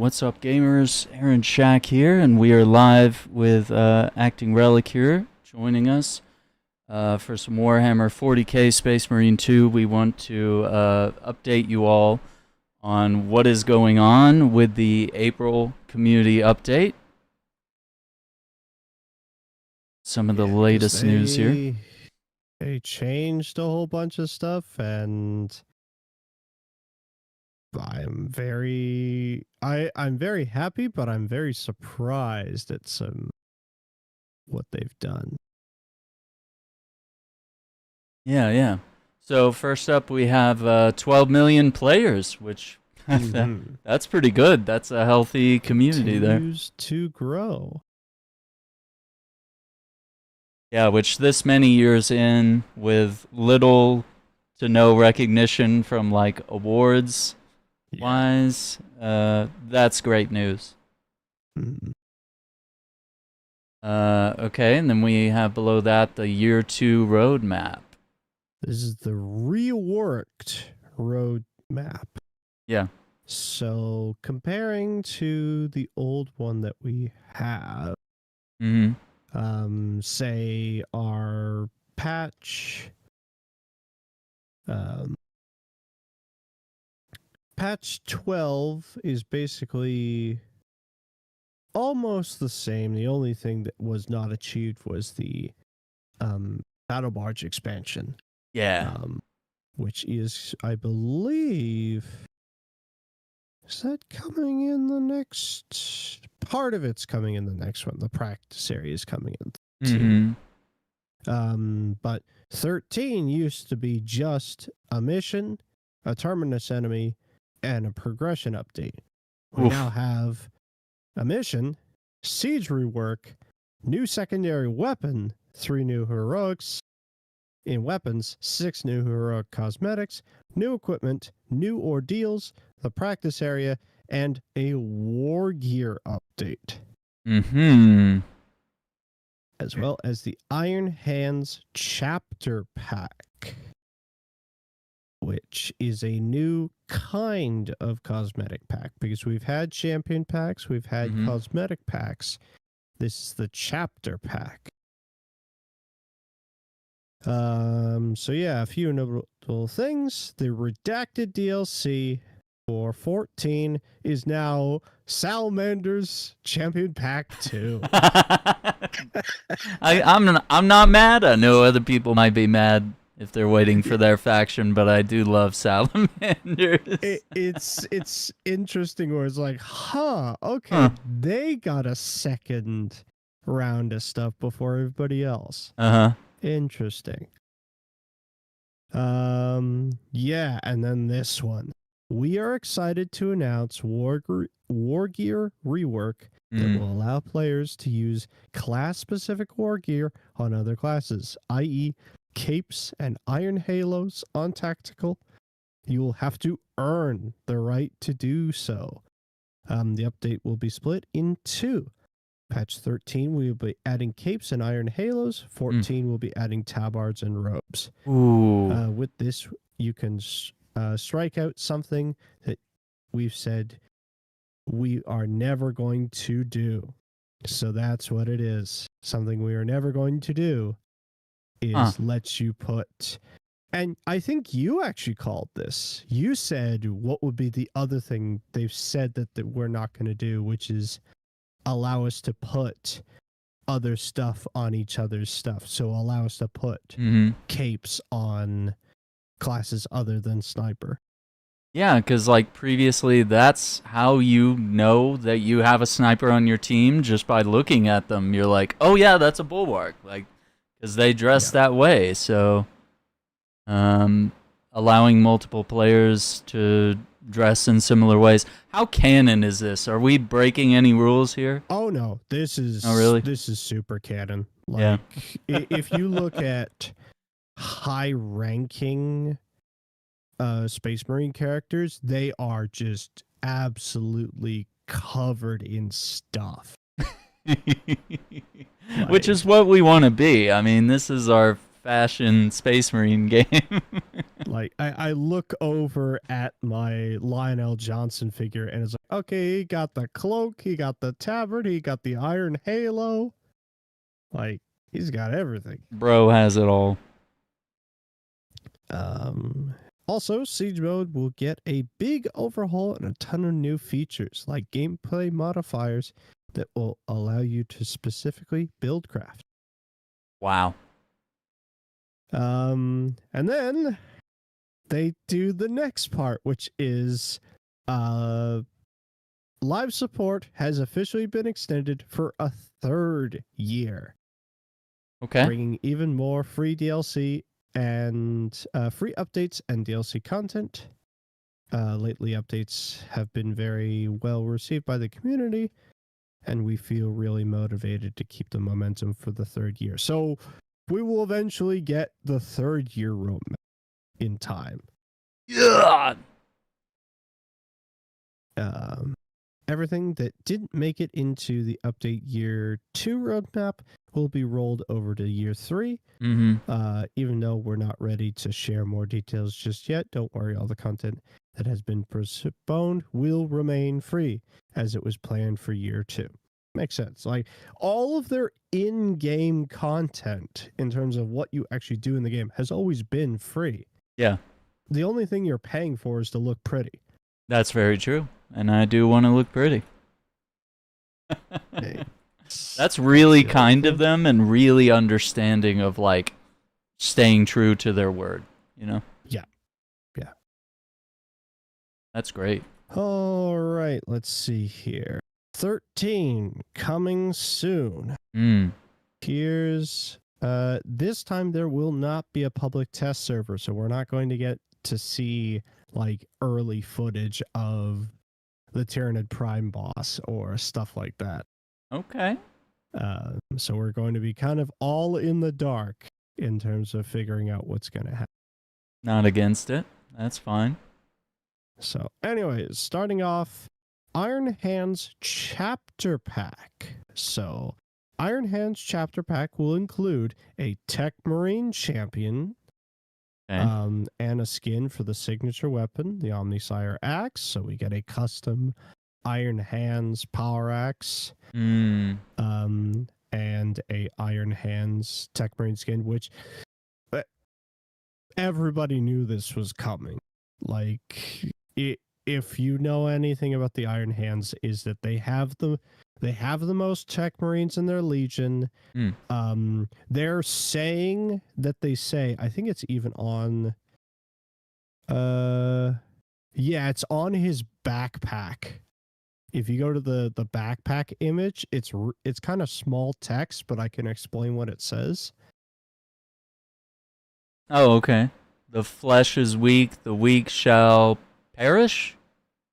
What's up, gamers? Aaron Shack here, and we are live with Acting Relic here, joining us for some Warhammer 40k Space Marine 2. We want to update you all on what is going on with the April community update. Some of the latest news here. They changed a whole bunch of stuff, and I'm very happy, but I'm very surprised at what they've done. Yeah. So first up, we have 12 million players, which that's pretty good. That's a healthy community there. Continues to grow. Yeah, which this many years in, with little to no recognition from like awards wise, that's great news. Okay, and then we have below that the year 2 roadmap. This is the reworked roadmap. Yeah. So comparing to the old one that we have, say our patch patch 12 is basically almost the same. The only thing that was not achieved was the battle barge expansion. Yeah. Which is, I believe, is that coming in the next? Part of it's coming in the next one. The practice area is coming in too. But 13 used to be just a mission, a terminus enemy, and a progression update. We now have a mission, siege rework, new secondary weapon, 3 new heroics in weapons, 6 new heroic cosmetics, new equipment, new ordeals, the practice area, and a Wargear update. As well as the Iron Hands Chapter Pack, which is a new kind of cosmetic pack, because we've had champion packs, we've had cosmetic packs. This is the Chapter Pack. So yeah, a few notable things. The redacted DLC for 14 is now Salamander's Champion Pack 2. I'm not mad. I know other people might be mad if they're waiting for their faction, but I do love Salamanders. It's interesting where it's like, okay, they got a second round of stuff before everybody else. Interesting. Yeah, and then this one. We are excited to announce Wargear rework that will allow players to use class-specific Wargear on other classes, i.e. capes and iron halos on tactical. You will have to earn the right to do so. The update will be split in 2. Patch 13, we will be adding capes and iron halos. 14 will be adding tabards and robes. With this, you can strike out something that we've said we are never going to do. So that's what it is. Something we are never going to do is let you put... And I think you actually called this. You said what would be the other thing they've said that we're not going to do, which is allow us to put other stuff on each other's stuff. So allow us to put capes on classes other than sniper. Yeah, because like previously, that's how you know that you have a sniper on your team, just by looking at them. You're like, oh yeah, that's a bulwark, like, because they dress that way. So allowing multiple players to dress in similar ways. How canon is this? Are we breaking any rules here? Oh no, this is this is super canon. Like, if you look at high ranking Space Marine characters, they are just absolutely covered in stuff. Which is what we want to be. I mean, this is our fashion Space Marine game. Like I look over at my Lionel Johnson figure and it's like, okay, he got the cloak, he got the tabard, he got the iron halo. Like, he's got everything. Bro has it all. Also, Siege Mode will get a big overhaul and a ton of new features, like gameplay modifiers that will allow you to specifically build craft. Wow. And then they do the next part, which is live support has officially been extended for a 3rd year. Okay. Bringing even more free DLC and free updates and DLC content. Lately, updates have been very well received by the community, and we feel really motivated to keep the momentum for the 3rd year. So we will eventually get the 3rd year roadmap in time. Yeah. Everything that didn't make it into the update year 2 roadmap will be rolled over to year 3. Even though we're not ready to share more details just yet, don't worry, all the content that has been postponed will remain free as it was planned for year 2. Makes sense. Like, all of their in-game content in terms of what you actually do in the game has always been free. Yeah. The only thing you're paying for is to look pretty. That's very true. And I do want to look pretty. That's really kind of them and really understanding of, like, staying true to their word, you know? Yeah. Yeah. That's great. All right, let's see here. 13 coming soon. Here's this time there will not be a public test server, so we're not going to get to see like early footage of the Tyranid Prime boss or stuff like that. Okay. So we're going to be kind of all in the dark in terms of figuring out what's going to happen. Not against it. That's fine. So anyways, starting off, Iron Hands Chapter Pack. So Iron Hands Chapter Pack will include a Tech Marine Champion, Okay. and a skin for the signature weapon, the Omnisire Axe. So we get a custom Iron Hands Power Axe. And a Iron Hands Tech Marine skin, which everybody knew this was coming. Like, if you know anything about the Iron Hands, is that they have the most Tech Marines in their Legion. They're saying that they say, I think it's even on yeah, it's on his backpack. If you go to the backpack image, it's kind of small text, but I can explain what it says. Oh, okay. The flesh is weak, the weak shall perish?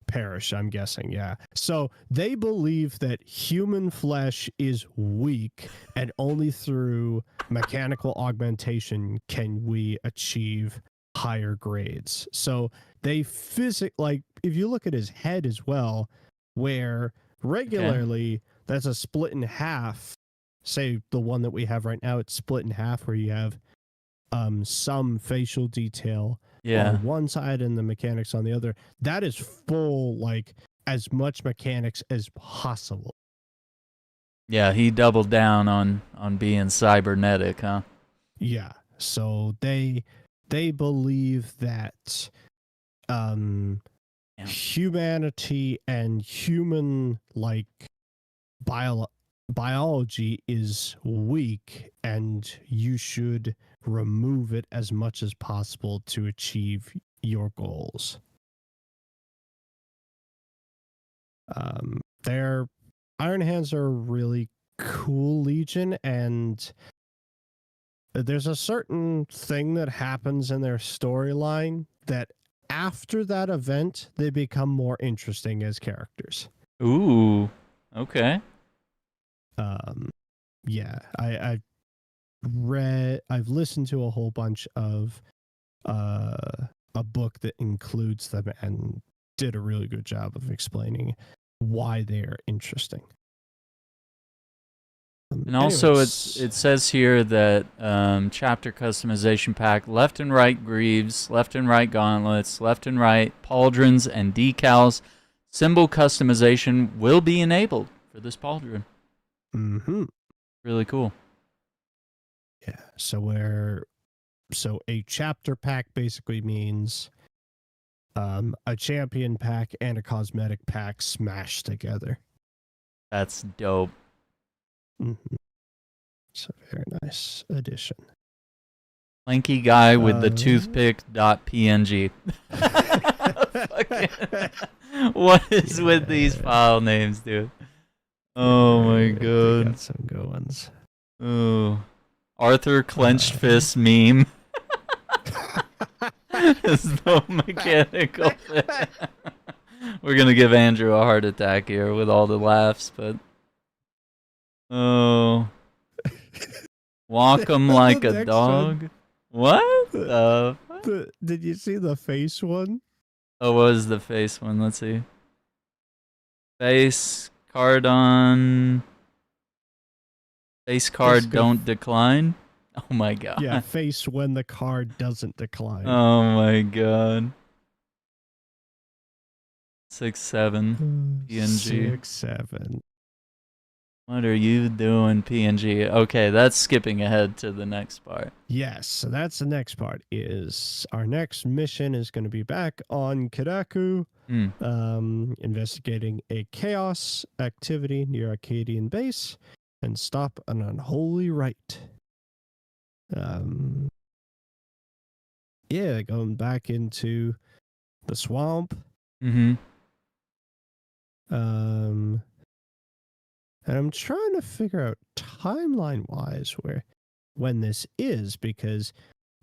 Perish, I'm guessing, yeah. So they believe that human flesh is weak, and only through mechanical augmentation can we achieve higher grades. So they like, if you look at his head as well, where regularly that's a split in half. Say the one that we have right now, it's split in half where you have some facial detail on one side and the mechanics on the other. That is full, like, as much mechanics as possible. Yeah, he doubled down on being cybernetic, huh? Yeah. So they believe that humanity and human, like, biology is weak, and you should remove it as much as possible to achieve your goals. Their Iron Hands are a really cool Legion, and there's a certain thing that happens in their storyline that after that event, they become more interesting as characters. Ooh, okay. Yeah, I've listened to a whole bunch of a book that includes them and did a really good job of explaining why they are interesting. And also, it says here that chapter customization pack, left and right greaves, left and right gauntlets, left and right pauldrons and decals. Symbol customization will be enabled for this pauldron. Mm-hmm. Really cool. Yeah. So a chapter pack basically means a champion pack and a cosmetic pack smashed together. That's dope. Mm-hmm. It's a very nice addition. Lanky guy with the toothpick.png. What is with these file names, dude? Oh my god. They got some good ones. Oh. Arthur clenched fist meme. It's the mechanical thing. We're gonna give Andrew a heart attack here with all the laughs, but oh, walk him like a dog. One. What? Did you see the face one? Oh, what was the face one? Let's see. Face card on. Face card don't decline. Oh my god. Yeah, face when the card doesn't decline. Oh my god. 6-7 PNG. 6-7. What are you doing, PNG? Okay, that's skipping ahead to the next part. Yes, so that's the next part. Is our next mission is going to be back on Kadaku, investigating a chaos activity near Arcadian base and stop an unholy rite. Yeah, going back into the swamp. Mm-hmm. And I'm trying to figure out timeline-wise when this is, because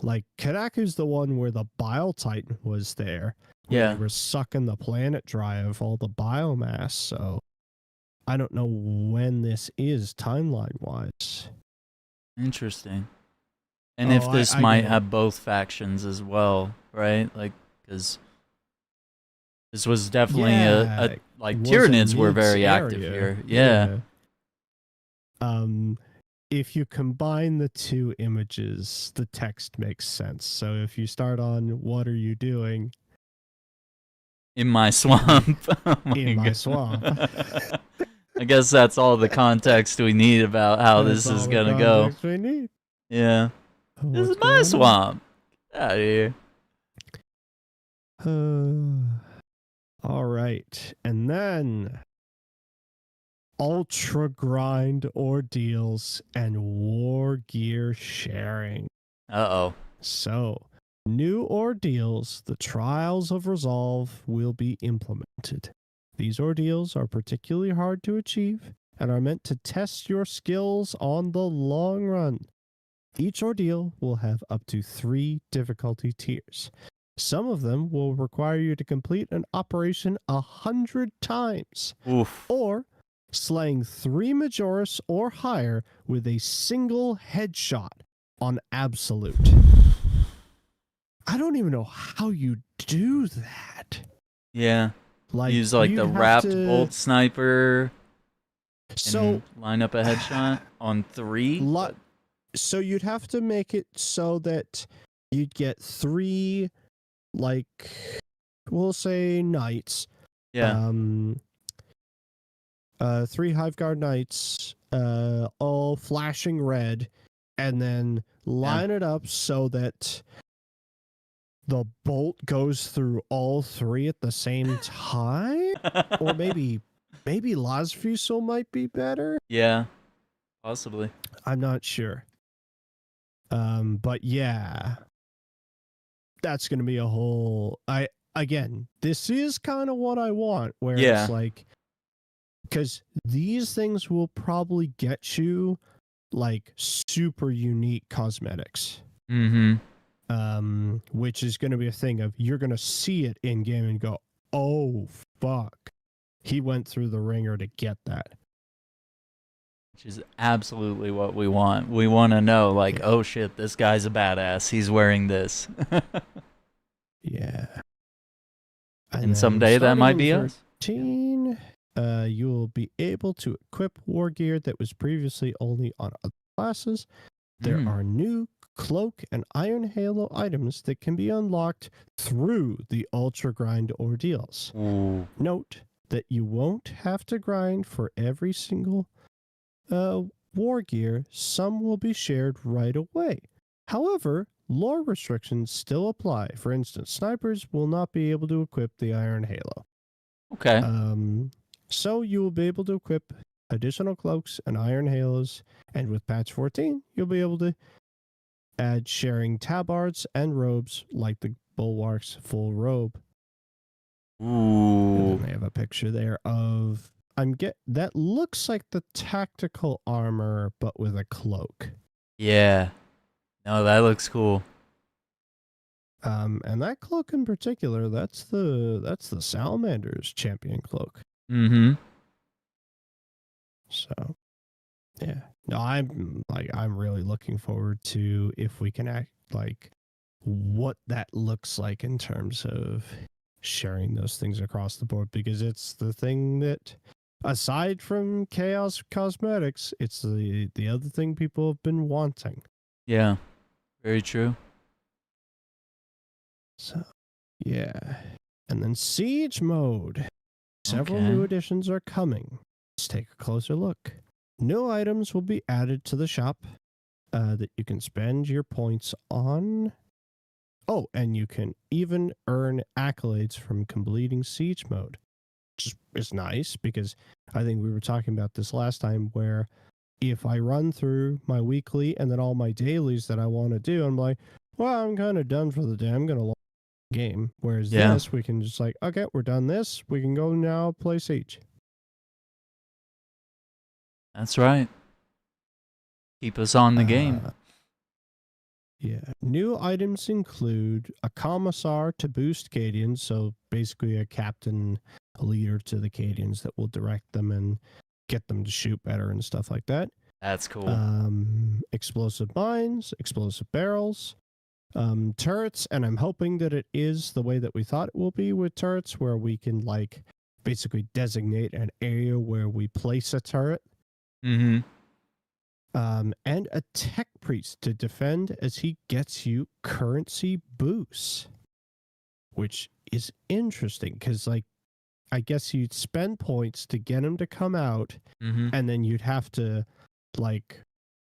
like Kadaku's the one where the Bile Titan was there. Yeah. They were sucking the planet dry of all the biomass, so I don't know when this is timeline-wise. Interesting. And if this might have both factions as well, right? Like, because this was definitely a like Tyranids were very active here. Yeah. If you combine the two images, the text makes sense. So if you start on "What are you doing?" In my swamp. Oh my swamp. I guess that's all the context we need about how this is gonna go. We need. Yeah. This is my swamp. Get out of here. All right. And then ultra grind ordeals and Wargear sharing. Uh-oh. So, new ordeals, the trials of resolve, will be implemented. These ordeals are particularly hard to achieve and are meant to test your skills on the long run. Each ordeal will have up to 3 difficulty tiers. Some of them will require you to complete an operation 100 times. Oof. Or slaying 3 Majoris or higher with a single headshot on absolute. I don't even know how you do that. Yeah. Use like the wrapped bolt sniper. So line up a headshot on 3. So you'd have to make it so that you'd get 3, like, we'll say knights. Yeah. 3 Hive Guard knights, all flashing red, and then line it up so that the bolt goes through all 3 at the same time. Or maybe Lasfusil might be better. Yeah, possibly. I'm not sure. But yeah, that's going to be a whole, this is kind of what I want, where it's like, because these things will probably get you like super unique cosmetics. Mm-hmm. Which is going to be a thing of, you're going to see it in game and go, oh fuck, he went through the ringer to get that. Which is absolutely what we want. We want to know, like, oh shit, this guy's a badass. He's wearing this. Yeah. And someday that might be us. you will be able to equip war gear that was previously only on other classes. There are new cloak and iron halo items that can be unlocked through the ultra grind ordeals. Ooh. Note that you won't have to grind for every single war gear. Some will be shared right away. However, lore restrictions still apply. For instance, snipers will not be able to equip the iron halo. Okay. So you will be able to equip additional cloaks and iron halos, and with patch 14, you'll be able to add sharing tabards and robes like the Bulwark's full robe. Ooh. And then they have a picture there of that looks like the tactical armor, but with a cloak. Yeah. No, that looks cool. And that cloak in particular, that's the Salamander's champion cloak. Mm-hmm. So, yeah. No, I'm really looking forward to if we can act like what that looks like in terms of sharing those things across the board, because it's the thing that, aside from chaos cosmetics, it's the other thing people have been wanting. Yeah. Very true. So, yeah. And then siege mode. Several Okay. new additions are coming. Let's take a closer look. New items will be added to the shop that you can spend your points on. Oh, and you can even earn accolades from completing siege mode, which is nice, because I think we were talking about this last time, where if I run through my weekly and then all my dailies that I want to do, I'm like, well, I'm kind of done for the day. I'm going to log the game. Whereas this, we can just like, okay, we're done this. We can go now play Siege. That's right. Keep us on the game. Yeah. New items include a commissar to boost Cadians, so basically a captain, a leader to the Cadians that will direct them and get them to shoot better and stuff like that. That's cool. Explosive mines, explosive barrels, turrets, and I'm hoping that it is the way that we thought it will be with turrets, where we can like basically designate an area where we place a turret. Mm-hmm. And a tech priest to defend as he gets you currency boosts, which is interesting because, like, I guess you'd spend points to get him to come out, and then you'd have to, like,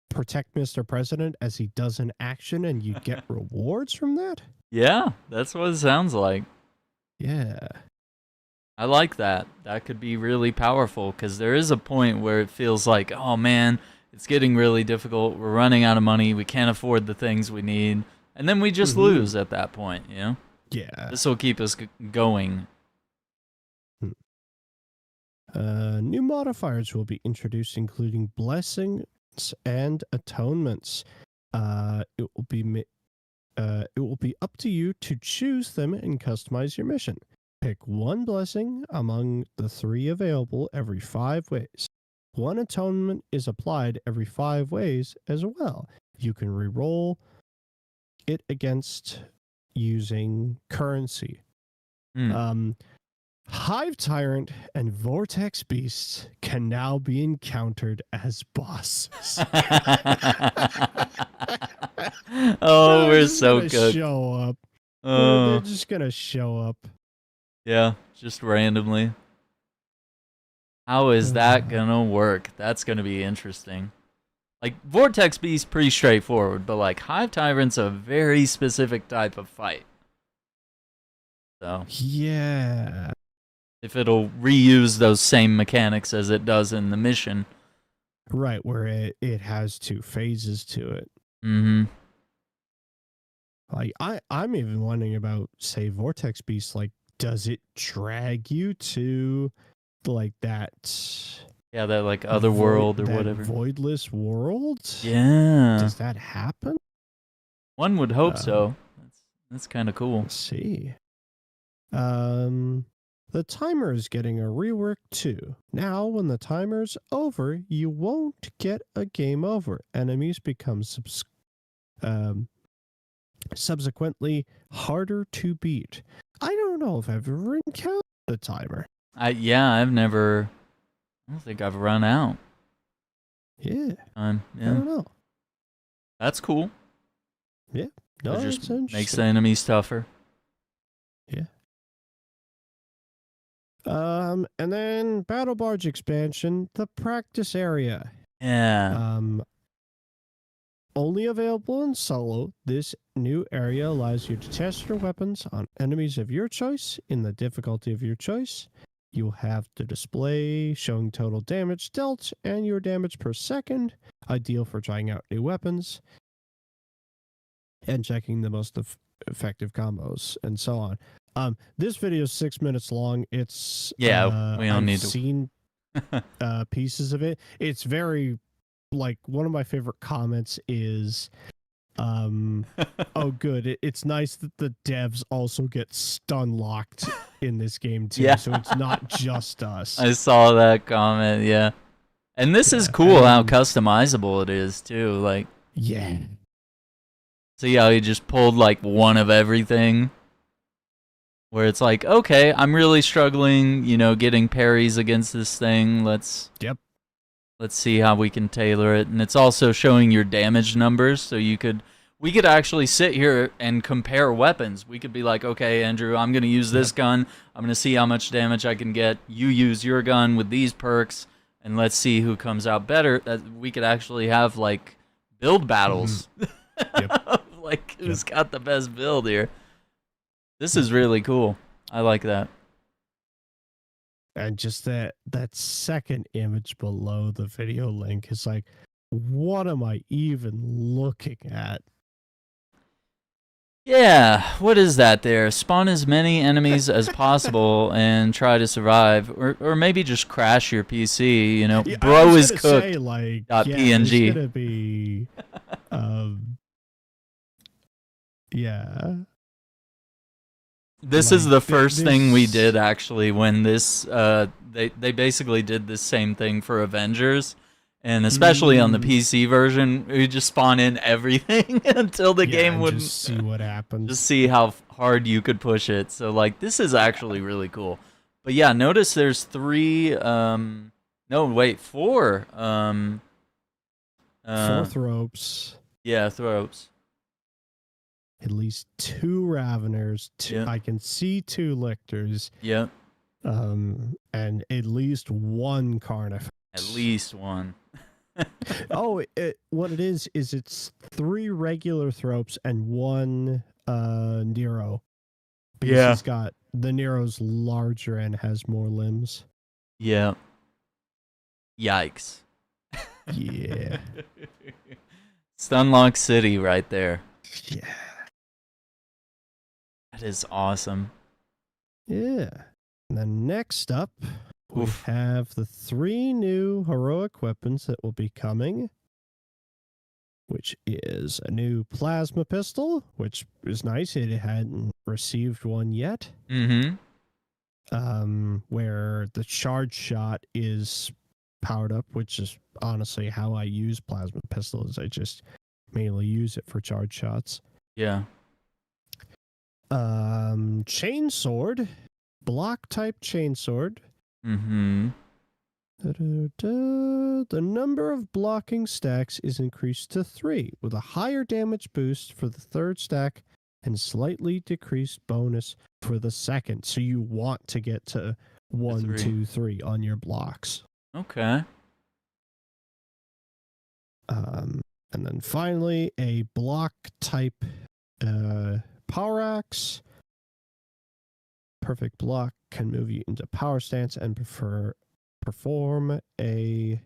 protect Mr. President as he does an action, and you get rewards from that? Yeah, that's what it sounds like. Yeah. I like that. That could be really powerful, because there is a point where it feels like, oh man, it's getting really difficult. We're running out of money. We can't afford the things we need. And then we just lose at that point, you know? Yeah. This will keep us going. New modifiers will be introduced, including blessings and atonements. It will be up to you to choose them and customize your mission. Pick one blessing among the 3 available every 5 ways. One atonement is applied every 5 ways as well. You can reroll it against using currency. Hive Tyrant and Vortex Beasts can now be encountered as bosses. Oh, we're so good. Show up. They're just gonna show up. Yeah, just randomly. How is that gonna work? That's gonna be interesting. Like, Vortex Beast pretty straightforward, but like Hive Tyrant's a very specific type of fight. So yeah, if it'll reuse those same mechanics as it does in the mission, right, where it has 2 phases to it. Like I'm even wondering about, say, Vortex Beast. Like, does it drag you to like that? Yeah, that like other world or whatever. Voidless world? Yeah. Does that happen? One would hope so. That's kind of cool. Let's see. The timer is getting a rework too. Now, when the timer's over, you won't get a game over. Enemies become subsequently harder to beat. I don't know if I've ever encountered the timer. Yeah, I've never I don't think I've run out. Yeah. Yeah. I don't know. That's cool. Yeah. No, It it's just makes interesting. the enemies tougher. Yeah. And then Battle Barge expansion, the practice area. Yeah. Only available in solo, this new area allows you to test your weapons on enemies of your choice in the difficulty of your choice. You'll have the display showing total damage dealt and your damage per second, ideal for trying out new weapons and checking the most effective combos and so on. This video is 6 minutes long. It's Yeah, we don't I've need to. seen pieces of it. It's very like one of my favorite comments is oh good, it's nice that the devs also get stun locked in this game too, Yeah. so it's not just us. I saw that comment, yeah. And this is cool how customizable it is too. Like, yeah. see how he just pulled like one of everything? Where it's like, okay, I'm really struggling, you know, getting parries against this thing. Let's see how we can tailor it. And it's also showing your damage numbers, so we could actually sit here and compare weapons. We could be like, okay, Andrew, I'm going to use this gun. I'm going to see how much damage I can get. You use your gun with these perks, and let's see who comes out better. We could actually have, like, build battles. Like, who's got the best build here? This is really cool. I like that. And just that second image below the video link is like, what am I even looking at? Yeah, what is that there? Spawn as many enemies as possible and try to survive. Or maybe just crash your PC, you know. Yeah, Bro is say, cooked. like, .png. It's gonna be yeah. This is the first thing we did actually when this they basically did the same thing for Avengers, and especially on the PC version, we just spawn in everything until the game would just see what happens. Just see how hard you could push it. So like this is actually really cool. But yeah, notice there's four 4th ropes. Yeah, ropes. At least 2 Raveners. I can see 2 Lictors. Yep. And at least 1 Carnifex. At least 1. What it is it's 3 regular Thropes and 1 Nero. Because he's got the Nero's larger and has more limbs. Yeah. Yikes. Yeah. Stunlock City right there. Yeah. That is awesome. Yeah. And then next up, we have the 3 new heroic weapons that will be coming, which is a new plasma pistol, which is nice. It hadn't received one yet. Mm-hmm. Where the charge shot is powered up, which is honestly how I use plasma pistols. I just mainly use it for charge shots. Yeah. Chainsword, block type chainsword. Mm-hmm. The number of blocking stacks is increased to 3, with a higher damage boost for the 3rd stack and slightly decreased bonus for the 2nd. So you want to get to 1, 2, 3 on your blocks. Okay. And then finally, a block type power axe. Perfect block can move you into power stance and perform a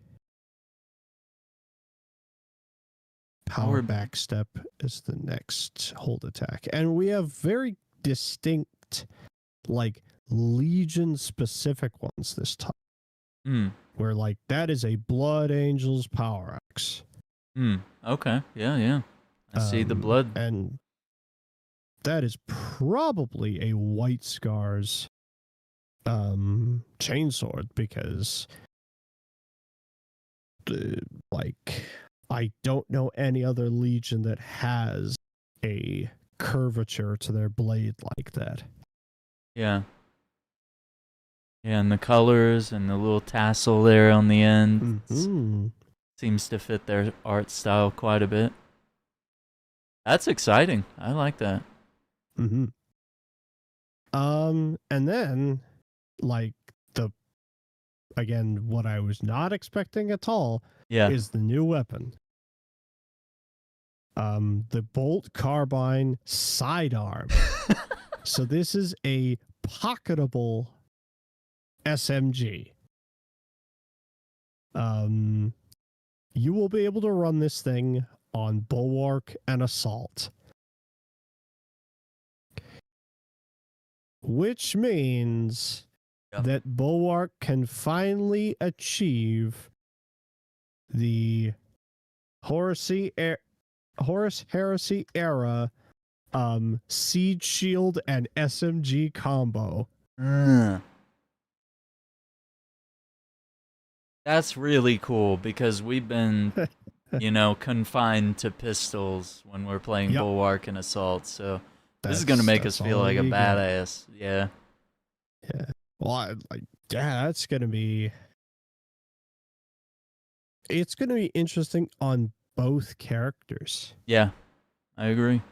power back step as the next hold attack. And we have very distinct, like, Legion specific ones this time. Where, like, that is a Blood Angel's power axe. Okay. Yeah. I see the blood. And that is probably a White Scars chainsword, because I don't know any other Legion that has a curvature to their blade like that. Yeah. Yeah, and the colors and the little tassel there on the end Mhm. seems to fit their art style quite a bit. That's exciting. I like that. Mhm. And then, like, the again, what I was not expecting at all Yeah. is the new weapon. The bolt carbine sidearm. So this is a pocketable SMG. You will be able to run this thing on bulwark and assault, which means that bulwark can finally achieve the Horus Heresy era siege shield and SMG combo. That's really cool because we've been, confined to pistols when we're playing Yep. Bulwark and Assault. So this is gonna make us feel like a badass. Yeah. Yeah. Well, that's gonna be. It's gonna be interesting on both characters. Yeah, I agree.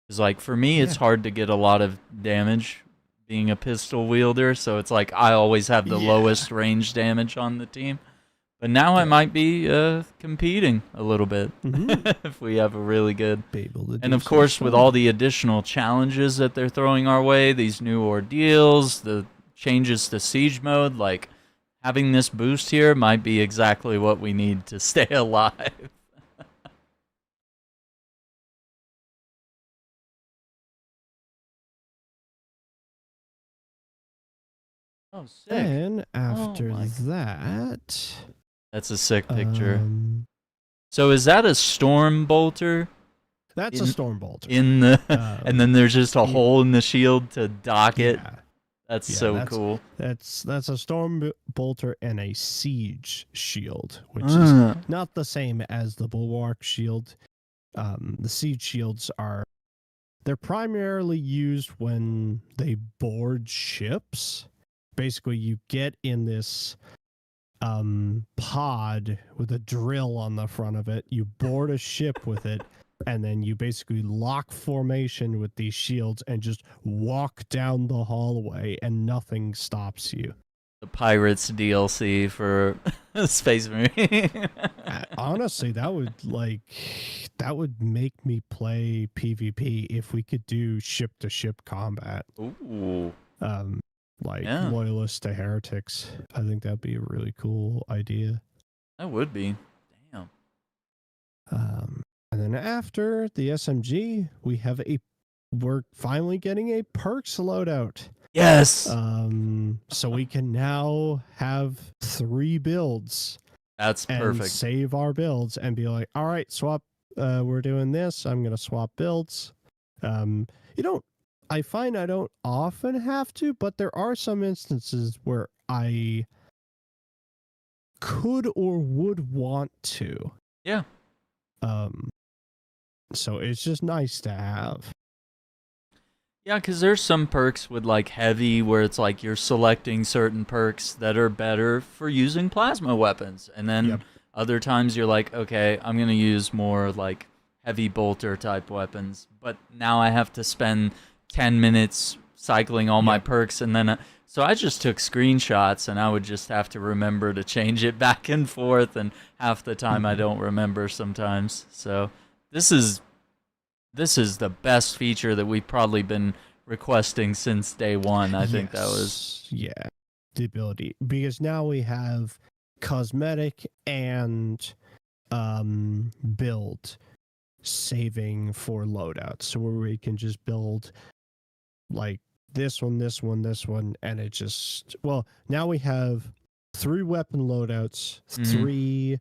Because, like, for me, it's hard to get a lot of damage being a pistol wielder. So it's like I always have the lowest range damage on the team. But now I might be competing a little bit if we have a really good. And of course, with all the additional challenges that they're throwing our way, these new ordeals, the changes to siege mode, like having this boost here might be exactly what we need to stay alive. Oh, sick. And after that... That's a sick picture. So is that a storm bolter? That's a storm bolter. In the and then there's just a hole in the shield to dock it. That's so cool. That's a storm bolter and a siege shield, which is not the same as the bulwark shield. The siege shields they're primarily used when they board ships. Basically, you get in this pod with a drill on the front of it. You board a ship with it, and then you basically lock formation with these shields and just walk down the hallway, and nothing stops you. The Pirates DLC for Space Marine. Honestly, that would make me play PvP if we could do ship-to-ship combat. Ooh. Loyalists to heretics. I think that'd be a really cool idea. That would be. Damn. And then after the SMG, we're finally getting a perks loadout. Yes. So we can now have 3 builds. That's perfect. Save our builds and be like, all right, swap. We're doing this. I'm gonna swap builds. I find I don't often have to, but there are some instances where I could or would want to. Yeah. So it's just nice to have. Yeah, because there's some perks with like heavy where it's like you're selecting certain perks that are better for using plasma weapons. And then other times you're like, okay, I'm going to use more like heavy bolter type weapons. But now I have to spend 10 minutes cycling all my perks, and then so I just took screenshots, and I would just have to remember to change it back and forth, and half the time I don't remember sometimes. So this is the best feature that we've probably been requesting since day one. I think that was the ability, because now we have cosmetic and build saving for loadouts, so where we can just build like this one, and it just now we have 3 weapon loadouts, 3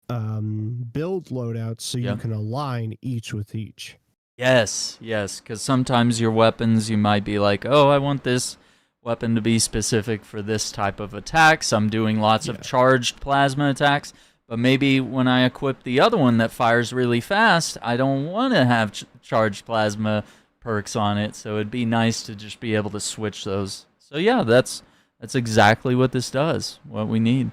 build loadouts, so you can align each with each. Yes, because sometimes your weapons, you might be like, oh, I want this weapon to be specific for this type of attack, so I'm doing lots of charged plasma attacks, but maybe when I equip the other one that fires really fast, I don't want to have charged plasma perks on it, so it'd be nice to just be able to switch those. So yeah, that's exactly what this does, what we need.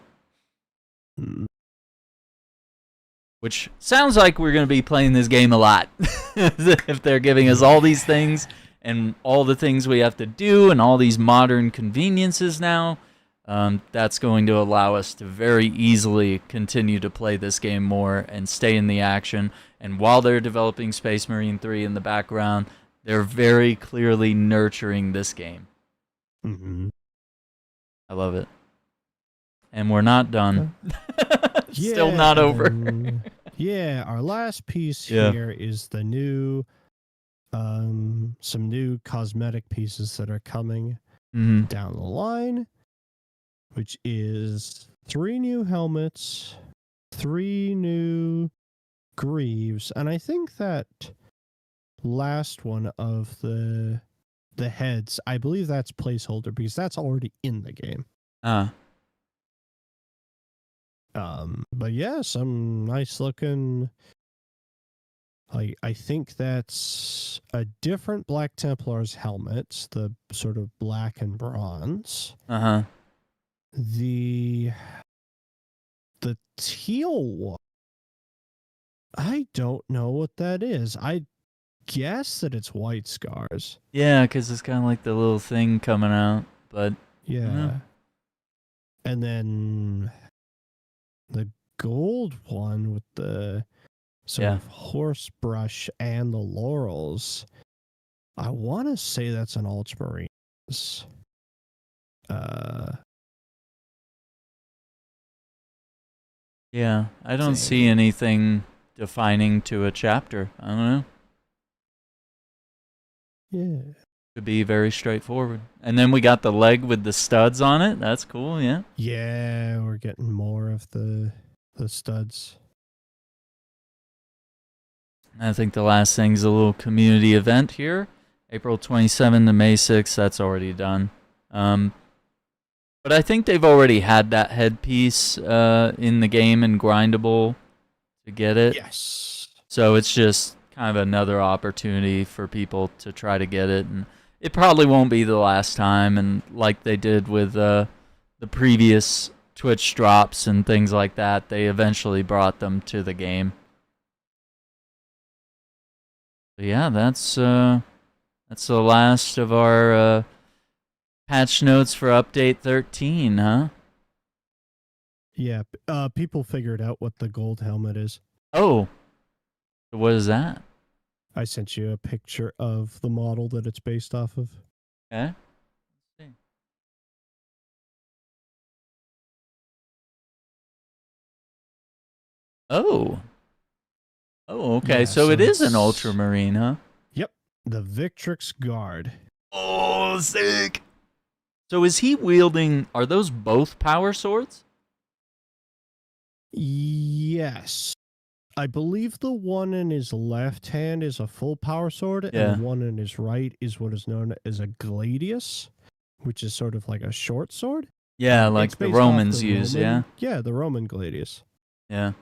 Which sounds like we're going to be playing this game a lot. If they're giving us all these things and all the things we have to do and all these modern conveniences now, that's going to allow us to very easily continue to play this game more and stay in the action. And while they're developing Space Marine 3 in the background, they're very clearly nurturing this game. Mm-hmm. I love it. And we're not done. Still not over. Yeah, our last piece here is the new, some new cosmetic pieces that are coming down the line, which is 3 new helmets, 3 new greaves, and I think that last one of the heads, I believe that's placeholder because that's already in the game. But yeah, some nice looking. I think that's a different Black Templar's helmet, the sort of black and bronze. The teal one, I don't know what that is. I guess that it's White Scars. Yeah, because it's kind of like the little thing coming out, but yeah. And then the gold one with the sort of horse brush and the laurels. I want to say that's an Ultramarines. Yeah, I don't see anything defining to a chapter. I don't know. Yeah. Could be very straightforward. And then we got the leg with the studs on it. That's cool, yeah. Yeah, we're getting more of the studs. I think the last thing's a little community event here. April 27 to May 6th, that's already done. But I think they've already had that headpiece in the game and grindable to get it. Yes. So it's just kind of another opportunity for people to try to get it. And it probably won't be the last time. And like they did with the previous Twitch drops and things like that, they eventually brought them to the game. But yeah, that's the last of our patch notes for update 13, huh? Yeah, people figured out what the gold helmet is. Oh, what is that? I sent you a picture of the model that it's based off of. Okay. Let's see. Oh. Oh, okay. Yeah, so it is an it's- Ultramarine, huh? Yep, the Victrix Guard. Oh, sick. So is he wielding, are those both power swords? Yes. I believe the one in his left hand is a full power sword, and the one in his right is what is known as a gladius, which is sort of like a short sword. Yeah, like the Romans use, yeah? Yeah, the Roman gladius. Yeah.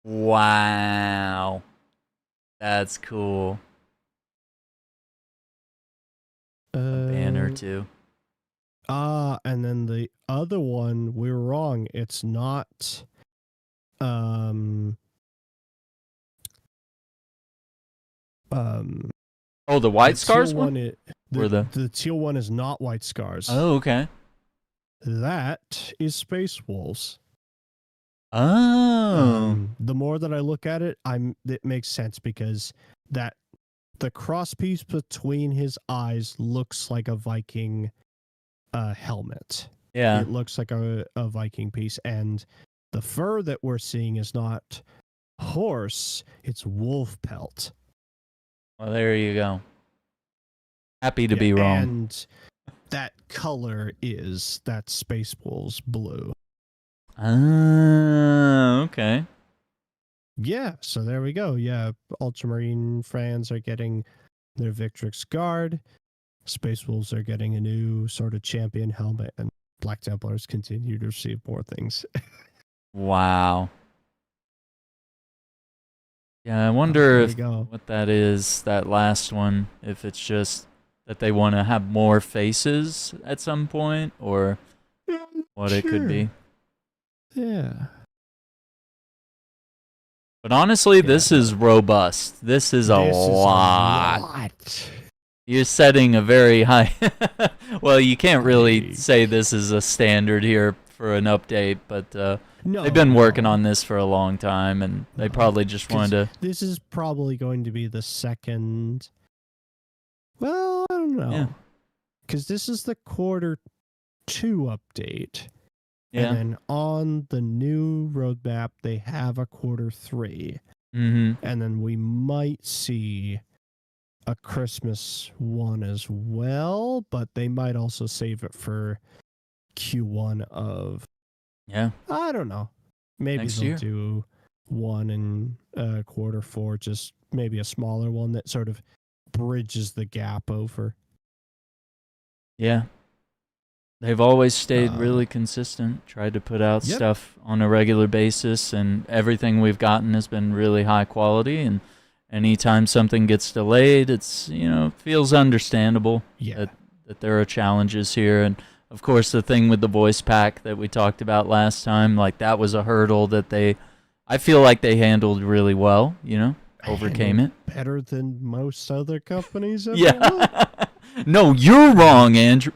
Wow. That's cool. A banner too. And then the other one, we're wrong. It's not oh, the White Scars one? The teal one is not White Scars. Oh, okay. That is Space Wolves. Oh. The more that I look at it, it makes sense because the crosspiece between his eyes looks like a Viking helmet. Yeah. It looks like a Viking piece, and the fur that we're seeing is not horse, it's wolf pelt. Well, there you go. Happy to be wrong. And that color is that Space Wolves blue. Ah, okay. Yeah, so there we go. Yeah, Ultramarine fans are getting their Victrix Guard. Space Wolves are getting a new sort of champion helmet, and Black Templars continue to receive more things. Wow. Yeah, I wonder there if you go. what that is, that last one, if it's just that they want to have more faces at some point, or Yeah, what it could be. sure. Yeah. But honestly, Yeah. this is robust. This is a This is a lot. lot. You're setting a very high... Well, you can't really Like, say this is a standard here for an update, but no, they've been working no, on this for a long time, and they no. probably just 'Cause wanted to... this is probably going to be the second. Well, I don't Yeah. know. Because this is the quarter 2 update. Yeah. And then on the new roadmap, they have a quarter 3. Mm-hmm. And then we might see a Christmas one as well, but they might also save it for Q1 of, Yeah. I don't know. Maybe Next they'll year. do one in quarter 4, just maybe a smaller one that sort of bridges the gap over. Yeah. They've always stayed really consistent, tried to put out Yep. stuff on a regular basis, and everything we've gotten has been really high quality, and anytime something gets delayed, it's, feels understandable Yeah. that there are challenges here. And of course, the thing with the voice pack that we talked about last time, like that was a hurdle that I feel like they handled really well, overcame it. Better than most other companies ever will. Yeah. No, you're wrong, Andrew.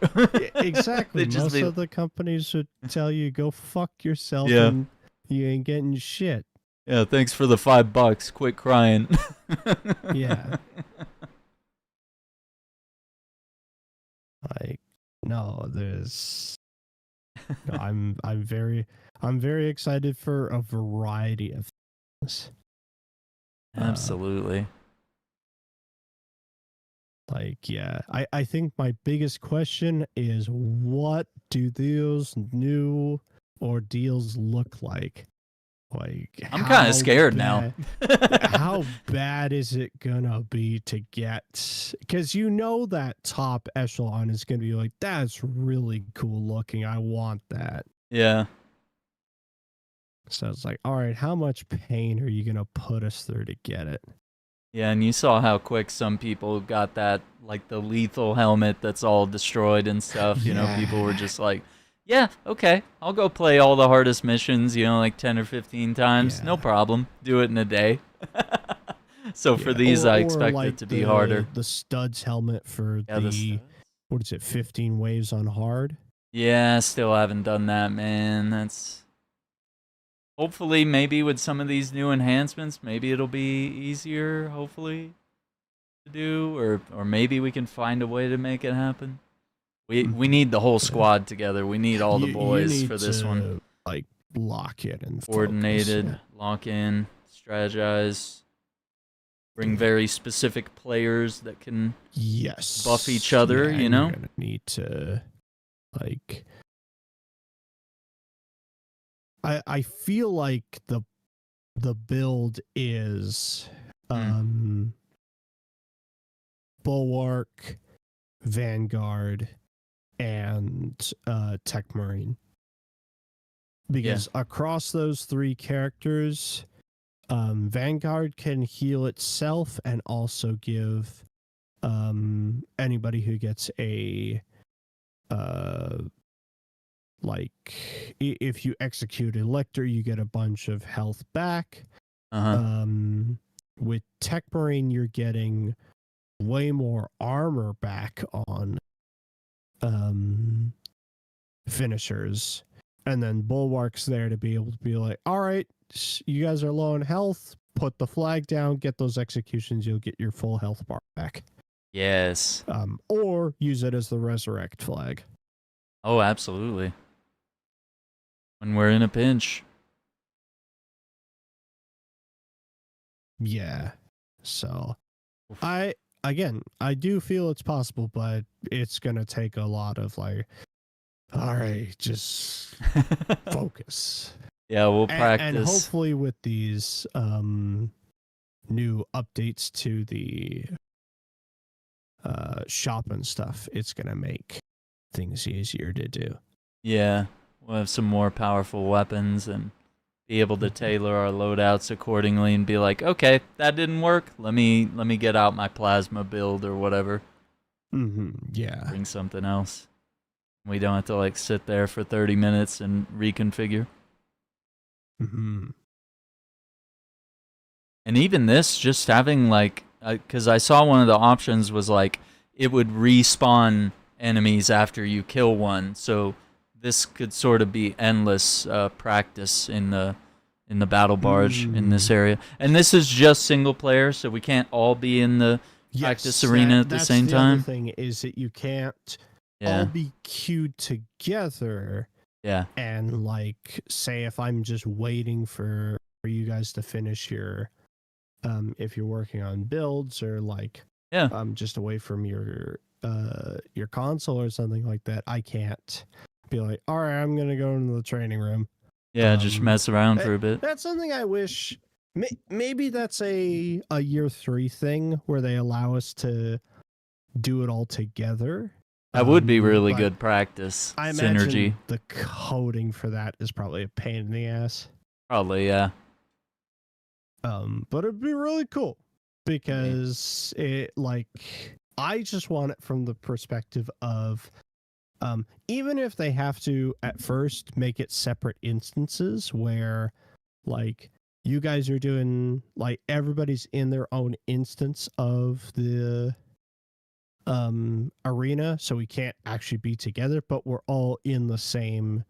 Exactly. They just Most be- other companies would tell you go fuck yourself Yeah. and you ain't getting shit. Yeah, thanks for the $5. Quit crying. Yeah. Like, no, there's no, I'm very excited for a variety of things. Absolutely. Like, yeah, I think my biggest question is, what do those new ordeals look like? Like, I'm kind of scared now. How bad is it gonna be to get? Because that top echelon is gonna be like, that's really cool looking. I want that. Yeah. So it's like, all right, how much pain are you gonna put us through to get it? Yeah, and you saw how quick some people got that, like the lethal helmet that's all destroyed and stuff. People were just like, yeah, okay, I'll go play all the hardest missions, like 10 or 15 times. Yeah. No problem. Do it in a day. So for these, I expect like it to be harder. The studs helmet for Yeah, what is it, 15 waves on hard? Yeah, still haven't done that, man. That's... Hopefully, maybe with some of these new enhancements, maybe it'll be easier, hopefully, to do, or maybe we can find a way to make it happen. We need the whole squad together. We need all the boys for this one. Like, lock it and Coordinated, focus. lock in, strategize, bring very specific players that can Yes. buff each other, You're gonna need to, like... I feel like the build is Bulwark, Vanguard, and Tech Marine. Because across those 3 characters, Vanguard can heal itself and also give anybody who gets a if you execute Elector, you get a bunch of health back. With Tech Marine, you're getting way more armor back on finishers. And then Bulwark's there to be able to be like, all right, you guys are low on health, put the flag down, get those executions, you'll get your full health bar back. Yes. Or use it as the resurrect flag. Oh, absolutely. When we're in a pinch. Yeah. So I do feel it's possible, but it's gonna take a lot of like, all right, just focus. Yeah, we'll practice. And hopefully with these new updates to the shop and stuff, it's gonna make things easier to do. Yeah, we'll have some more powerful weapons and be able to tailor our loadouts accordingly and be like, okay, that didn't work. Let me get out my plasma build or whatever. Yeah. Bring something else. We don't have to like sit there for 30 minutes and reconfigure. And even this, just having like, because I saw one of the options was like, it would respawn enemies after you kill one. So this could sort of be endless practice in the battle barge in this area. And this is just single player, so we can't all be in the practice arena at the same time. That's the other thing, is that you can't all be queued together. Yeah. And like, say if I'm just waiting for you guys to finish your if you're working on builds or like just away from your console or something like that, I can't be like, all right, I'm gonna go into the training room. Yeah, just mess around for a bit. That's something I wish. Maybe that's a year 3 thing where they allow us to do it all together. That would be really good practice. I synergy. Imagine the coding for that is probably a pain in the ass. Probably, yeah. But it'd be really cool because it, like, I just want it from the perspective of, even if they have to at first make it separate instances where, like, you guys are doing, like, everybody's in their own instance of the arena, so we can't actually be together, but we're all in the same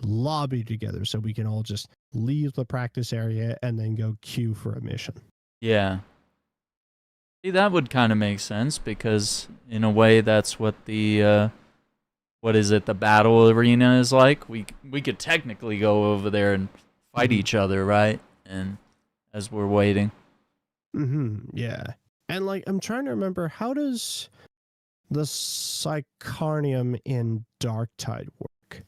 lobby together, so we can all just leave the practice area and then go queue for a mission. Yeah. See, that would kind of make sense because in a way that's what the what is it, the battle arena is like. We could technically go over there and fight each other, right? And as we're waiting. Yeah. And like, I'm trying to remember, how does the Psycarnium in Darktide work?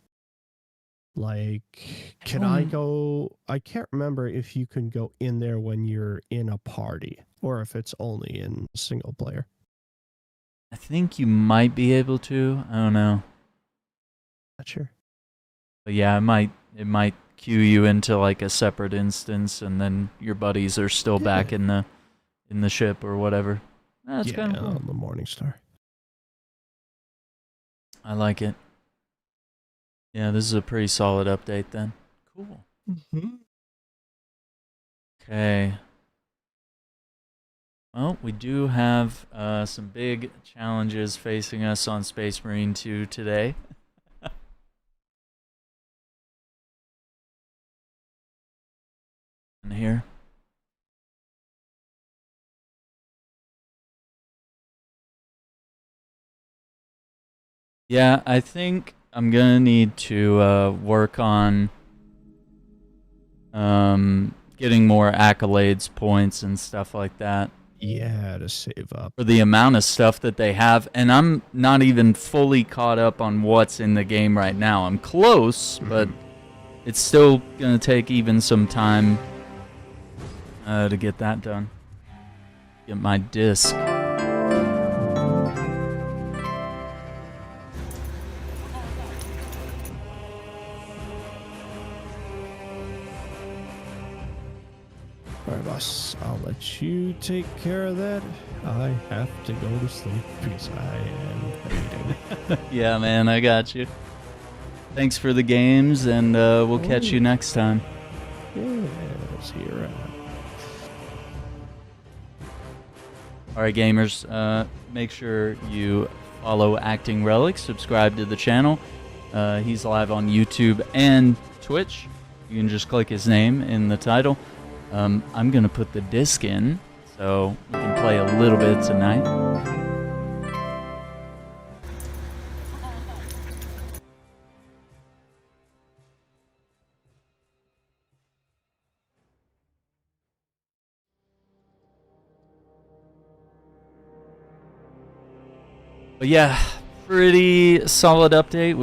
Like, can I go? I can't remember if you can go in there when you're in a party or if it's only in single player. I think you might be able to. I don't know. Not sure. But yeah, it might queue you into like a separate instance, and then your buddies are still back in the ship or whatever. That's kind of cool. On the Morningstar. I like it. Yeah, this is a pretty solid update then. Cool. Okay. Well, we do have some big challenges facing us on Space Marine 2 today. In here. Yeah, I think I'm gonna need to work on getting more accolades points and stuff like that. Yeah, to save up. For the amount of stuff that they have, and I'm not even fully caught up on what's in the game right now. I'm close, but it's still gonna take even some time to get that done. Get my disc. Alright, boss, I'll let you take care of that. I have to go to sleep because I am fading. Yeah, man, I got you. Thanks for the games, and we'll catch you next time. Yeah, see you around. Alright, gamers, make sure you follow Acting Relic, subscribe to the channel. He's live on YouTube and Twitch. You can just click his name in the title. I'm gonna put the disc in so we can play a little bit tonight. But yeah, pretty solid update.